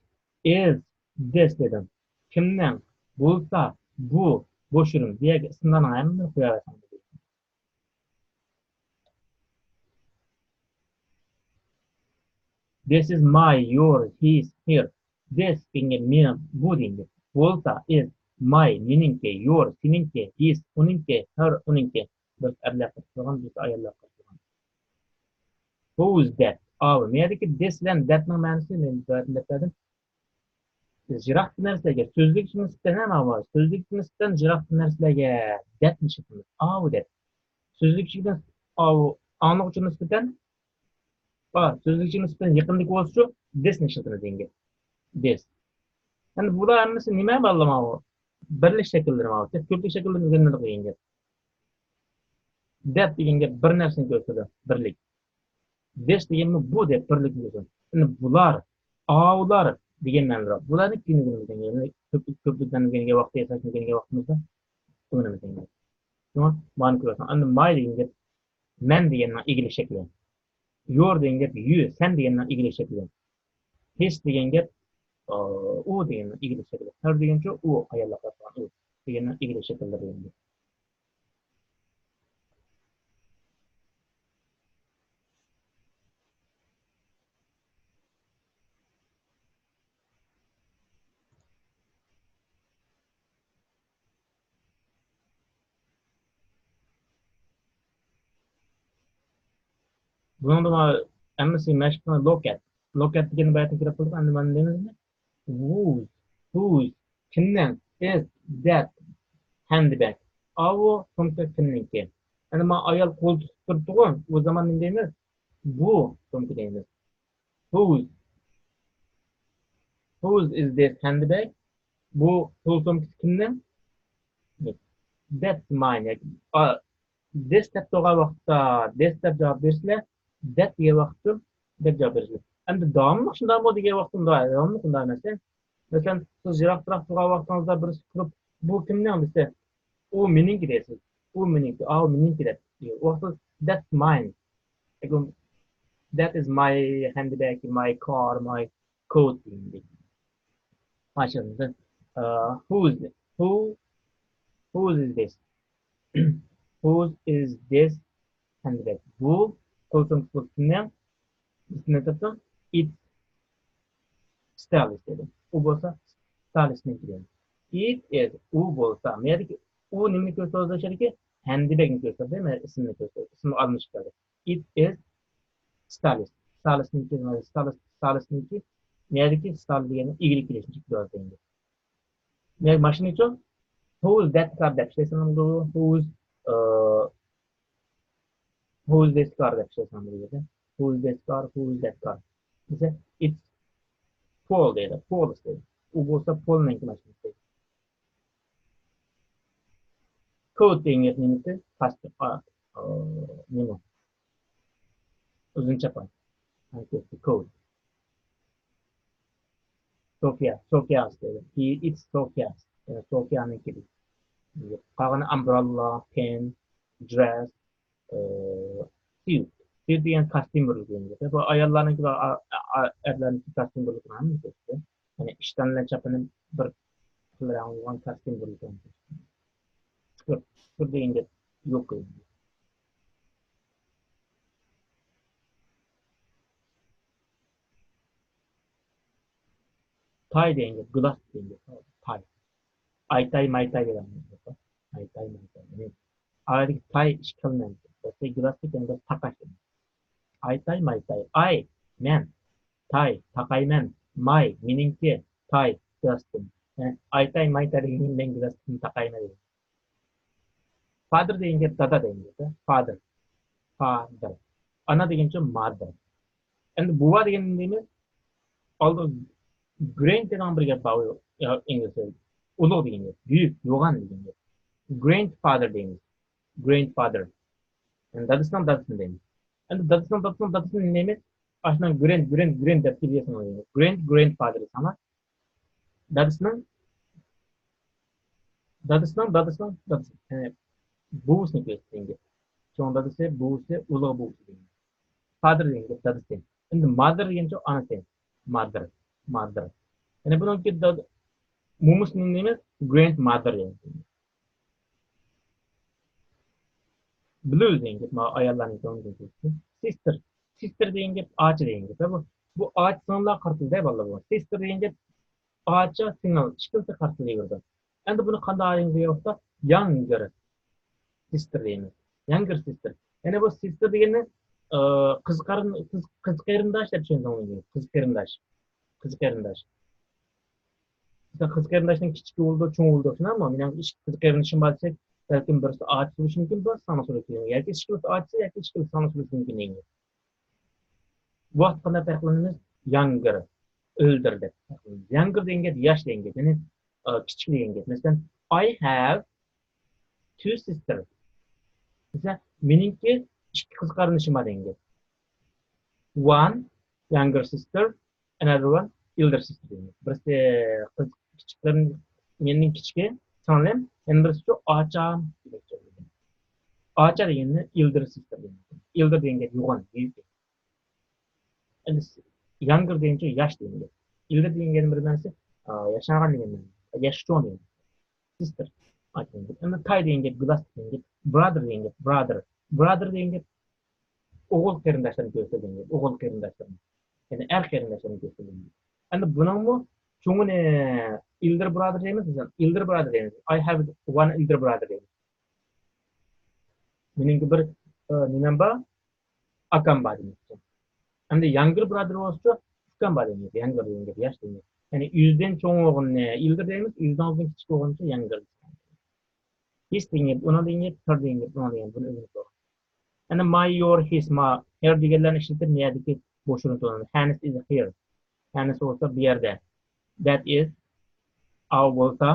is this dedim. Kimning bo'lsa bu boşurum diye ismlarni hammasini qo'yaversan. This is my, your, his, her. This degan meni bu degan. Bo'lsa is my meningki, your seninki, his uninki, her uninki. Bir erlar qilgan, bir ayollar qilgan. Who's that? Merdeki this bilan that'ning ma'nosi men tushuntirdim. Jiroq narsalarga so'zlik nisbatan ham avval so'zlik nisbatan jiroq narsalarga that nisbatan that so'zlikchidan aniqchi nisbatan so'zlikchi nisbatan yaqinlik bo'lsa this nisbatan denga this endi bular hammasi nima bog'lamavi birlik shakllari mavjud ko'plik shakllarni o'rganadi degan that degan gap bir narsani ko'rsatadi birlik this degan bu deb birlikni ko'rsatadi endi bular ular degan ma'noda bularni keyingi ko'plikdan o'rgangan vaqtda yasashni o'rgangan vaqtimizda o'rganamiz. Tamam, ma'no ko'rasan. Endi my degan gap men deganning egalik shakli. Your degan gap you, sen deganning egalik shakli. His degan gap u deganning egalik shakli. Her degancha u ayollar qilgan u deganning egalik shakllar degan. Bunun da emsi meşgul look at degan bayatga kirib qolib, endi men deymiz whose kimning is that handbag avu sumka kimningki endi men ayol qo'l tutib turibdi-ku o zaman men deymiz bu sumka deymiz whose is this handbag bu qo'l sumkasi kimning that's mine this deb turgan vaqtda this deb javob berishlar that degan vaqtda deb javob berishlar endi davomli shunday bo'ldi degan vaqtimda davomli shunday emas masalan siz yiroqroq turgan vaqtingizda birisi turib bu kimning desa u meningki deysiz u meningki meningki deb vaqtda that's mine that is my handbag my car my coat mashina whose is this whose is this handbag bu qo'ltim kimning ismini topdim it stylist dedim u bo'lsa stylistniki dedim it is u bo'lsa merdeki u nimani ko'rsatadi handbagni ko'rsatadi ismini ko'rsatadi ismi almashtiradi it is stylistniki merdeki style degani egalik kelishni ko'rsatadi men mashina uchun who's that car deb ishlaysan who's this car deb ishlaysan who's this car who's that car desa it's Paul deydi Paul deydi u bo'lsa Paulniki mashinasi coat degan nimasi pastki nima uzun chapon coat Sofia deydi it's Sofianiki qolgani umbrella pen dress suit degan kostyum bo'lgan bu ayollarniki va erlarniki kostyum bo'lgan ya'ni ishdan chapini bir qilgan kostyum bo'lgan bu degan gap yo'q tie degan gap glass degan gap tie aytay maytay degan aytay maytay ayrik tie ish qilmaydi glassni endi taqash aytay maytay ay men tie taqayman may meningki tie glassni aytay maytay degan men glassni taqayman degan father degan gap dada degan gap father ana degancha mother endi buva degan nima oldin grand degan bir gap bor inglizda ulug' degan gap buyuk yo'g'on degan gap grandfather deymiz grandfather and dadasini deymiz endi dadasini nima ashuna grand deb kelyapsan grandfather sana dadasini buvusini ko'rsatgan cho'ng dadasi buvisi ulug' buvisi degan father degan gap dadasi endi mother degancha onasi mother ya'ni buniki mumusini nima grandmother blues degan gap ayollarning sister degan gap ochi degan gap bu bu ağaç sınırlar qartildi vallahi bu. Sister degende ağaçça signal ikkisi qartilyverdi. Endi buni qanday aytishga yo'qsa, younger sister deymiz. Younger sister. Yani bu sister degeni kız qarindosh deb tushunsangiz, kız qarindosh. Kız qarindosh. Mesela kız qarindoshning kichik o'g'li, cho'ng o'g'li shuna, ammo mening kız qarindoshim bo'lsa, balkim birisi ağaç bo'lishi mumkin, birisi sana bo'lishi mumkin. Yoki ikkisi ağaçsa, yoki ikkisi sana bo'lishi mumkin deymiz. Bu vaqt qanday farqlanamiz? Younger, older deb. Younger degan yosh degan, ya'ni kichik degan. Masalan, I have two sisters. Mesela meningki ikki qiz qarindoshim bor degan. One younger sister, another one elder sister degan. Birisi qiz kichiklarning mening kichigi, singlim, yana birisi shu ocham degan. Ocha degani elder sister degan. Elder deganga yo'g'on, endi younger deguncha yosh degan. Elder degan bir narsa yashagan degan. Yosh cho'ng degan. Sister aytgandik. Endi tay degan glass degan, brother degan, brother degan o'g'il qarindoshlarni ko'rsatgan, o'g'il qarindoshlarni. Ya'ni er qarindoshlarni ko'rsatgan. Endi buningmi cho'ngini elder brother deymiz, elder brother deymiz. I have one elder brother deymiz. Mening bir nimam bor, akam bor deymiz. Endi younger brother bo'lsa, ukam bor deymiz. Younger degan yosh deymiz. Ya'ni 100 dan cho'ng o'g'ilni elder deymiz, 100 dan kichik o'g'ilni younger. His degan, uni degan, her degan, uni degan, buni o'zimiz bor. And my, your, his, my, here deganlarni ishlatib niyadiki bo'shini to'ladi. Hannes is here. Hannes bo'lsa bu yerda. That is our bo'lsa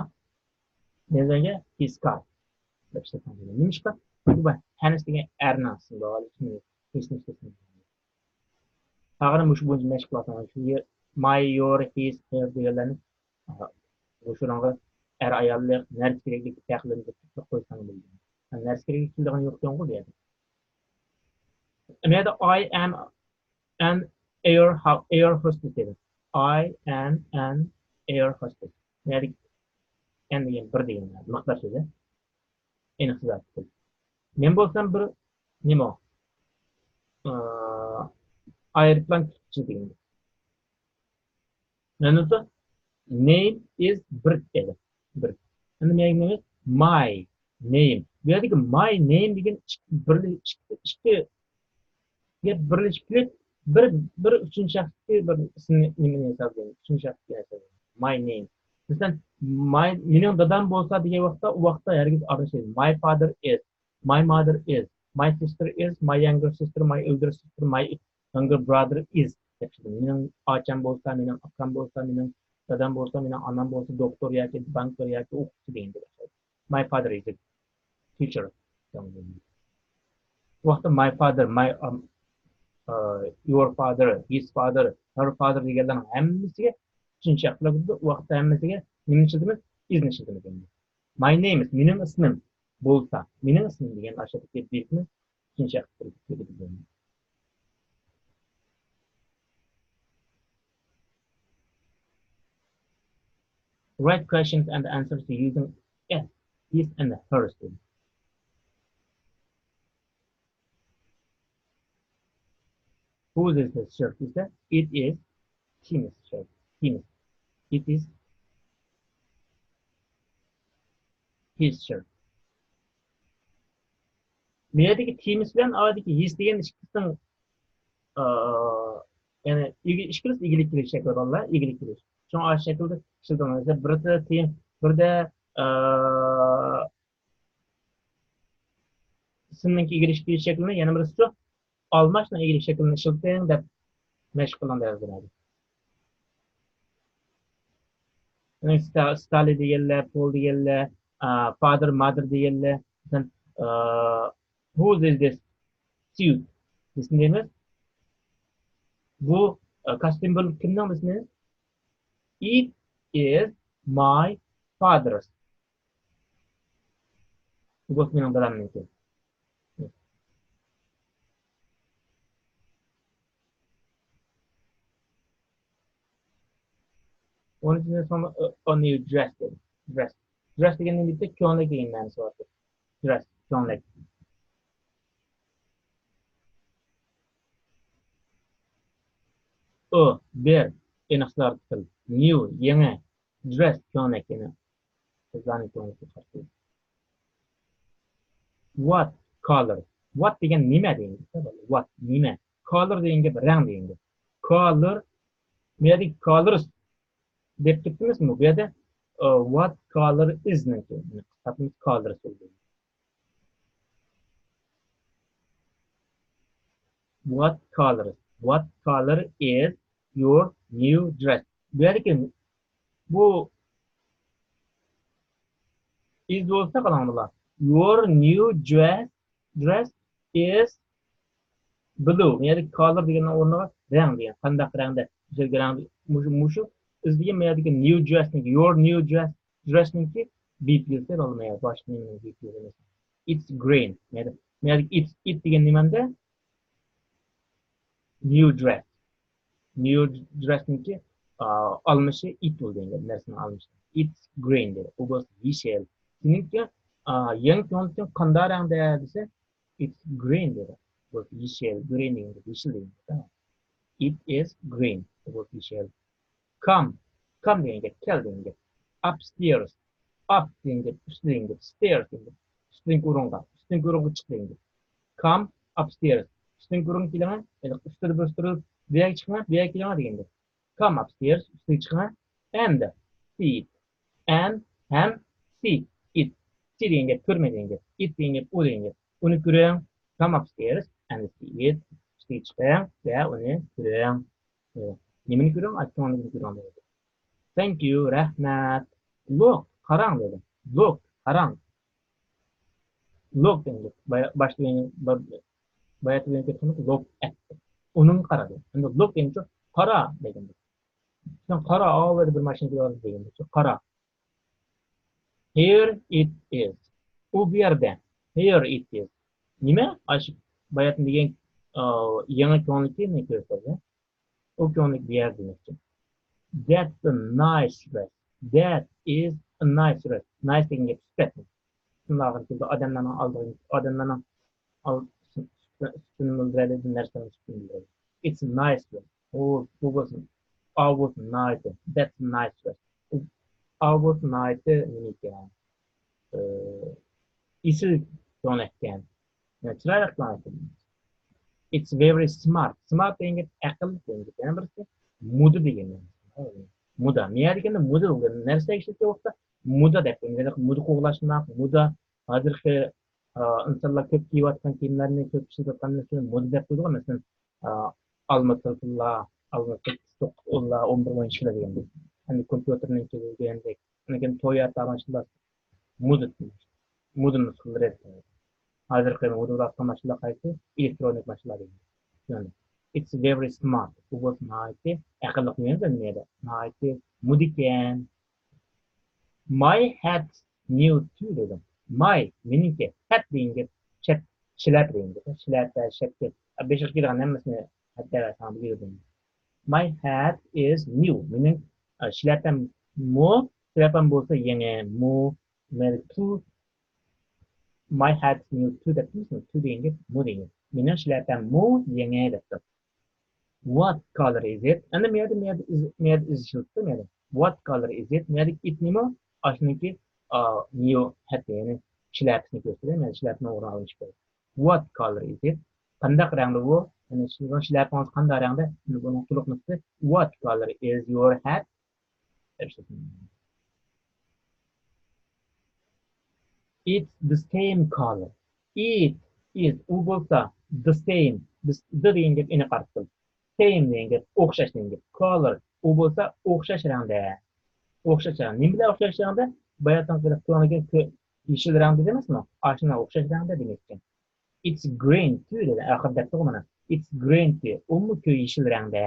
nega his car. Deb ishlatadi. Nimishqa? Bu Hannes degan erni aslida olishni his nisbatan. Tag'in mush bo'yicha mashq qilasan. Shu my, your, his, here deganlarni bo'shunga er ayollar narsa keraklik taqlimga qo'ysan bo'ladi. Narsa keraklik qilgan yo'q ku bu yerda. Another I am an air hostess. I am an air hostess. Yani en degan bir degan miqdor so'zi. Aniqsiz. Men bo'lsam bir nima? Aeroplan kutuvchi degan. Menimcha name is bir edi. Bir. Endi men nima? My name. Bu yerdagi my name degan ikki birlashib bir uchinchi shaxsga bir ismni nimani yasaydi. Uchinchi shaxsga yasaydi. My name. Masalan, mening dadam bo'lsa degan vaqtda u vaqtda hargiz aralashmaydi. My father is, my mother is, my sister is, my younger sister, my elder sister, my younger brother is. Mening ocham bo'lsa, mening akam bo'lsa, mening dadam bo'lsa, mening onam bo'lsa, doktor yoki bankir yoki o'qituvchi degan. My father is a teacher. Vaqtda my father, my your father, his father, her father deganlarning hammasiga uchinchi shaxslarda vaqtda hammasiga nima ishlatamiz? Isni ishlatamiz. My name is mening ismim bo'lsa, mening ismim degan ashaddiy belgini uchinchi shaxsga keltirib. Write questions and answers using S, his and her students. Whose is this shirt? Is that? It is Tim's shirt. Tim's. It is his shirt. Buradagi Tim's bilan avvalgi his degan ikkisining yani ikkisi igilik kelish shakli bor, igilik kelish. Shu shaklda ishlatamiz. Birida Tim, birida ismning igilik kelish shaklini, yana birisi shu almashning igilik shaklini ishlating deb mashq qilindi yoziladi. Stali deganlar, Paul deganlar, father, mother deganlar. Who is this suit? Ismimiz bu kostyum bo'lib kimning ismi? It is my father's. Bu mening dadamniki. One is on you dressed. Dressed again in the ko'nlik degan ma'nosi bor. Dress, ko'nlik. O, bir, eniqlar til. New, yangi. Dress, ko'ylakini. Sizlarning ko'nglingizni qarshi. What color? What degan nima deymiz? What nima? Color deganga rang deymiz. Color, bu yerda colors deb ketdimizmi? Bu yerda what color is niki? Qisqartimiz colors bo'ldi. What color? What color is your new dress? Bu yerdagi bu is bo'lsa qalandilar. Your new dress is blue. Yani color degan o'rniga rang degan. Qanday rangda? O'sha rang mushu is degan mayadagi new dress niki. Your new dress niki bip kelsa olmaydi. Boshqa nima bip emas. It's green. Yani it degan nimanda new dress. New dress niki almışı it bo'ldi endi narsani almış. It's green dedi. U bo'lsa yeshil. Seninki yangi ko'ngil qanday rangda desa it's green dedi. Bu yeshil, green dedi, yeshil dedi. It is green. Bu yeshil. Come deganga kel deganga. Upstairs. Up deganga ustdagi stairs deganga. Ustdagi o'ringa chiq deganga. Come upstairs. Ustdagi o'ringa kelaman. Ustida bir turib bu yerga chiqma, bu yerga kelaman deganda. Come upstairs, ustiga chiqma, and see it. And ham see it. See deganga ko'rma deganga. It deganga u deganga. Uni ko'ring. Come upstairs and see it. Ustiga chiqing va uni ko'ring. Nimani ko'ring? Aytganligini ko'ring dedi. Thank you, rahmat. Look, qarang dedi. Look, qarang. Look deganga boshlangan bayatgan ketgan look at. Unun qaradi. Endi look deganda qara deganda. Sen qara avval bir mashina keladi deganda. Qara. Here it is. U bu yerda. Here it is. Nima? Ash bayatgan degan yangi ko'ngilni ko'rsatadi. U ko'ngil bu yerda demakchi. That's a nice dress. That is a nice dress. Nice deganga sifat. Shunday qilib odamlarning oldiga odamlarning it's a nice dress. Oh, it wasn't. I was nice. That's a nice dress. I was nice. Isil ko'nakkan. Chiroyli ko'nakkan. It's very smart. Smart deganga aql deganga. Yana birisi moda degani. Moda. Nima deganda moda narsa ishlatgan vaqtda moda deb qo'yadi. Moda qo'g'lashmoq, moda hozirgi insonlar ko'p kiyayotgan kiyimlarni ko'p ishlatayotganini moda deb qo'yadi. Masalan, almatullar, 11 ishlar deganda. Hani kompyuterning kelgandek, lekin Toyota mashinalar moda nusxalari. Hozirgi moda mashinalar qaysi elektronik mashinalar deganda. It's very smart. Bu was nice. Aqlli qilmaydi. Nice. Mudikan. My hat new too dedim. My meniki hat deyinga shlap deyinga. Shlapa, shapka. Besh kelgan hammasini hatta ham bildim. My hat is new. Meaning shlapam bo'lsa yangi mo too. My hat new too deb too deyinga mo deyinga. Mening shlapam mo yangi deb. What color is it? And the mad is shulta. What color is it? Mad it nima? Ashniki new hat yani shlapni ko'rsatadi. Men shlapni o'ralib qo'ydim. What color is it? Qanday rangda bu? Yani shlapingiz qanday rangda? Buni to'liq nuqta. What color is your hat? It's the same color. It is u bo'lsa the same. The degan gap ina qarab turibdi. Same degan gap o'xshash degan gap. Color u bo'lsa o'xshash rangda. O'xshash rang. Nima bilan o'xshash rangda? Bayatdan qilib to'niga yeshil rang dedi emasmi? Ashuna o'xshash rangda demak ekan. It's green too dedi. Oxirida aytdi mana. It's green too. Umi ko'k yeshil rangda.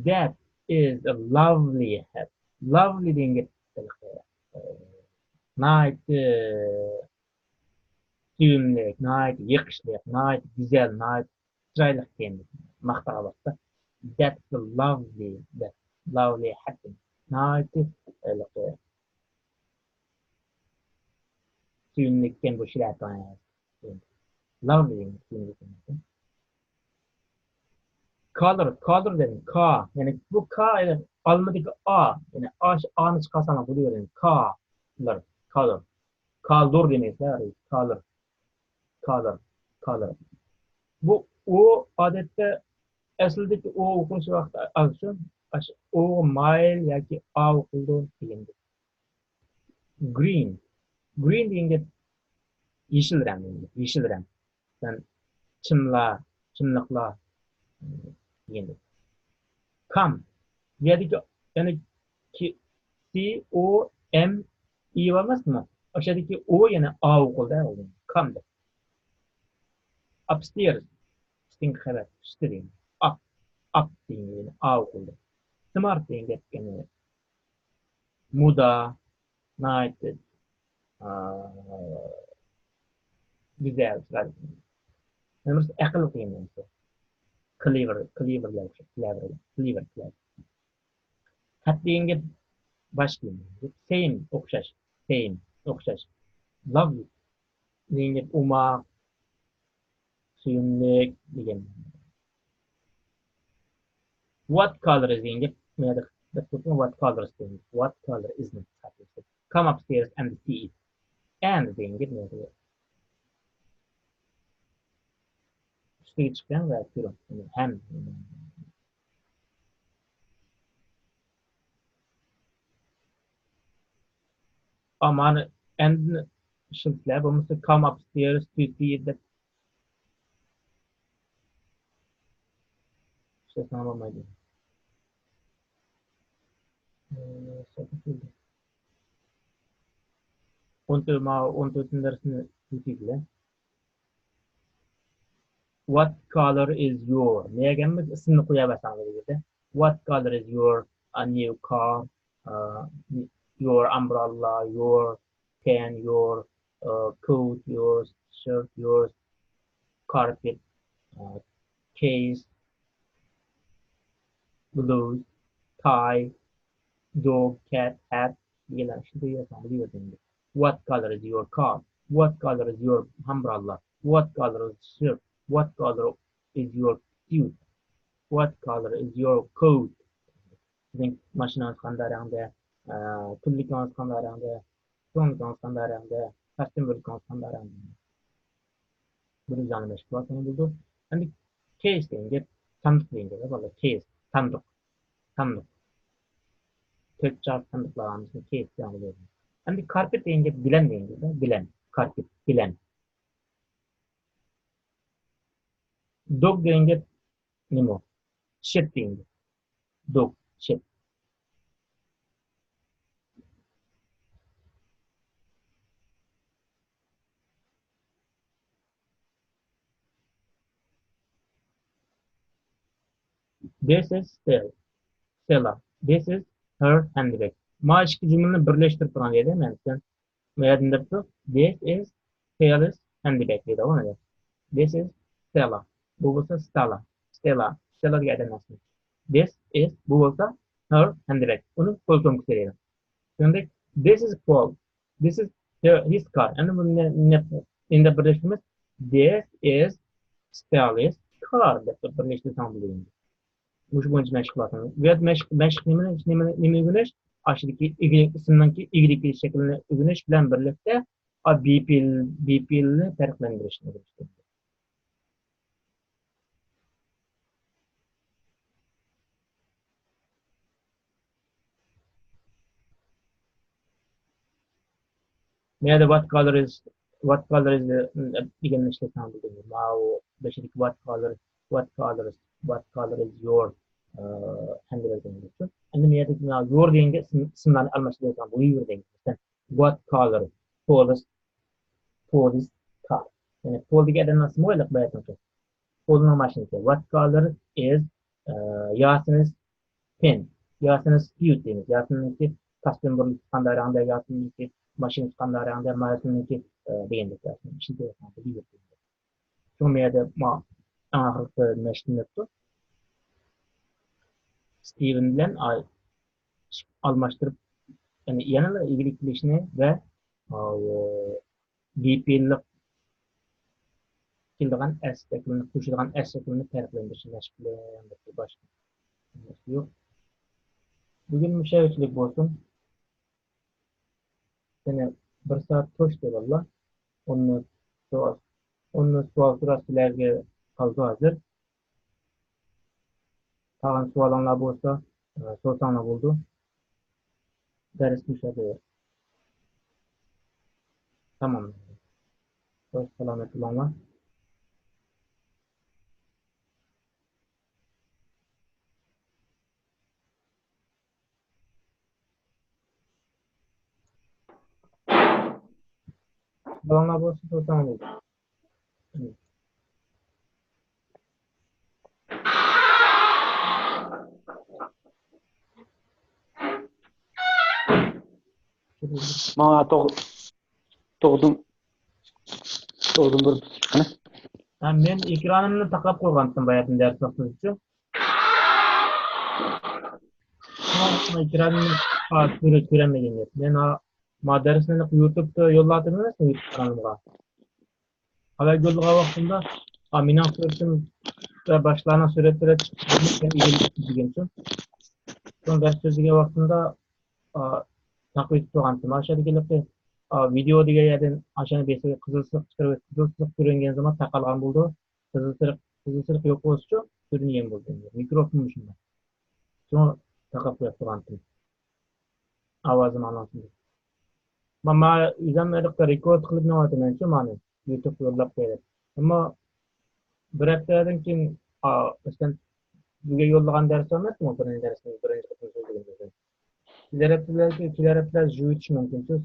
That is a lovely hat. Lovely degan gap. Nice. Suyumlik, nice, yiqishlik, nice, güzel, nice, chiroyli ekan. Maqtag'alaqda. That's a lovely happy. Nice. Suyumlik ekan bu shlapa. Lovely suyumlik. color dedim. K. Yani bu K ile almadaki A. Yani A'nı çıkarsan buluyor yani. Color. Kaldır demek yani. Color. Bu o adette aslındaki o okumuş vakti alsın. O mail yaki A okuldu deyildi. Green. Green deyince yeşil renk. Yeşil renk. Yani çımlıkla deyildi. Come. Yani ki C-O-M-E olmaz mı? Aşağıdaki O yani A okulda oluyor. Come de. Upstairs. Sting evet. Üstü Up deyince yani A okulda. Smart deyince yani muda, night, güzel. Yani mesela akıllı deyince. Clever. Kat deyince başka deyince. Okşaş. Lovely deyince suyumluk degan. What color is deyince what color is deyince. What color is not. Come upstairs and see it. And deyince üstüge çıkan ve yapıyorum. Yani hem aman and şıklar bu mesela come upstairs to see it. Şey sanamamaydı. Unter dersini tutuyla. What color is your? Neye gelmez isimini koyamazsan dedi. What color is your a new car? Uh, your umbrella, your pen, your coat, your shirt, your carpet, uh, case, gloves, tie, dog, cat, hat. What color is your car? What color is your umbrella? What color is shirt? What color is your suit? What color is your coat? Sizin maşinanız qanday rangda, pullikingiz qanday rangda, to'nikingiz qanday rangda, kostyum bo'likingiz qanday rangda. 125 klasini buldu. Endi case deyince, sandık deyince de valla case, sandık. Tek çarpı sandıklarımızın case deyince. Endi carpet deyince bilen deyince de carpet, bilen. Dog deyince nimo, shit deyince, dog, shit. This is Stella. This is her handbag. Maaş cümlelerini birleştirip turan yerde men sen meğerdinde tu. This is Stella's handbag dedi ona da. This is Stella. Bu olsa Stella diye nasıl? This is bu olsa her handbag. Onu koltuğun küseriyle. Şimdi this is Paul. This is his car. Yani bu ne inde birleştirmemiz this is Stella's car. Dedi birleştirsen buluyum. Muş boyunca meşgul olsun. Veya meşgul nime güneş aşağıdaki ilgili isimdeki ilgili şeklini güneş bilen birlikte BP'li farklandırışını gösteriyor. Meğerde what color is degan işte sanırım. Mao beşik what color is your handle deyince. Endi meğerde your deyince isimlerini almasıyla bu your deyince. What color police car. Yani police eden nasıl mı bayatın ki? Police maşinesi. What color is Yasin's pen. Yasin's suit deyince. Yasin'inki kostüm burnu qanday rangda, Yasin'inki maşin qanday rangda, Yasin'inki deyince. Şimdi bir deyince. Şu meğerde ahırda meşgul etdi. Steven bilen almashtırıp yani yanına ilgilikleşini ve BP'lik keladigan S shaklini, qo'shilgan S shaklini farqlantirish mashq bilan boshqa. Yo'q. Bugun mushayichlik bo'lsin. Seni bir soat to'sh deb Allah. Uni sual so'rashlarga qoldi hozir. Tag'in savolinglar bo'lsa, so'rasanglar bo'ldi. Ders tushadi. Tamam. Selamet olanlar. Salamlar bo'lsa so'rasanglar bo'ldi. Mana to'g'dim bir qani. Men ekranimni taqlab qo'ygandim bayatın ders vaqti uchun. Ekranimni ko'ramagan edi. Men darsni YouTube'da yo'lladim emasmi YouTube kanalimga. Hali yo'llagan vaqtimda mening suretim va boshlarning suratlari degan uchun. So'ng dars so'zlagan vaqtimda taqlid qilgandim. Aşağıda kelib video degan yerdan aşağıda besiga qizilsiriq chiqarib, qizilsiriq ko'ringan zaman taqalgan bo'ldi. Qizilsiriq yo'q bo'lsa, ko'ringan bo'ldi. Mikrofon shunday. So'ng taqab qo'ygandim. Ovozim alansin. Mama izamlarga rekord qilib navataman shu ma'ni. YouTube yo'llab qo'yadi. Ammo bir haftadan keyin o'shan buga yo'llagan dars emasmi? Birinchi darsni birinchi qismini so'zlagan. Kelar haftalar juyitish mumkinsiz.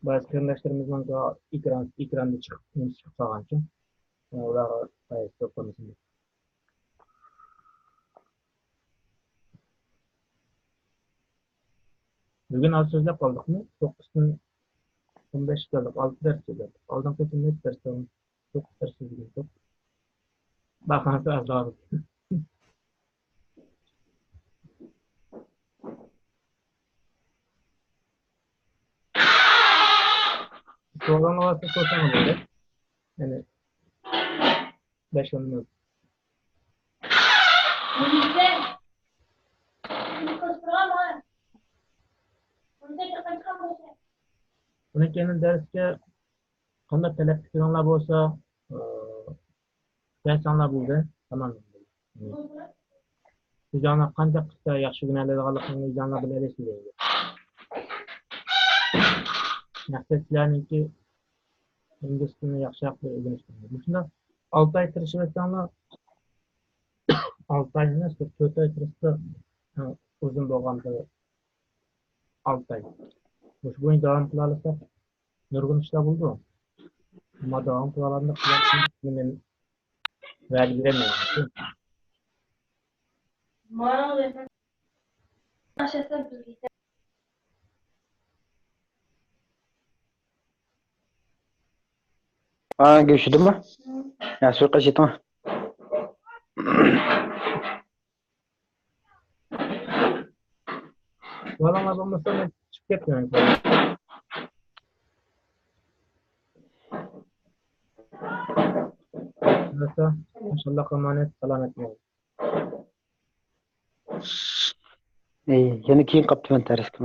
Ba'zi qarindoshlarimiz ekranda chiqib qolgan uchun ular to'xtamasin. Bugun az so'zlab qoldikmi? 9dan 15 keldik, 6 dars keldik. Oldin kecha necha dars bo'ldi? 9 dars bo'ldi. Baxanasi azroq. So'ranglar varsa so'rasanglar bo'ladi. Yani 5-10 minut. Bundan keyin darsga qanday talab qilganlar bo'lsa, darslar bo'ldi. Tamam. Sizlarga qanday qilsa yaxshi o'rganadiganligini o'zinglar bilasizlar. Maqsadlaringiz ingliz tilini yaxshiroq o'rganishdir. Shunda 6 oy tirishib o'tsanlar 6 oy emas, 4 oy tirishsa o'zim bo'lganda 6 oy. Shu bo'yicha davom qila olsak, nurg'un ishlar bo'ldi. Ammo davom qila olganda men va'da beraman. Görüşdünmü? Ya suya jetma. Vallahi bo'lmasa men chiqib ketman. Nasa, inshaalloh qiyomat salomat bo'ling. Yana keyin qaptiman tariskim.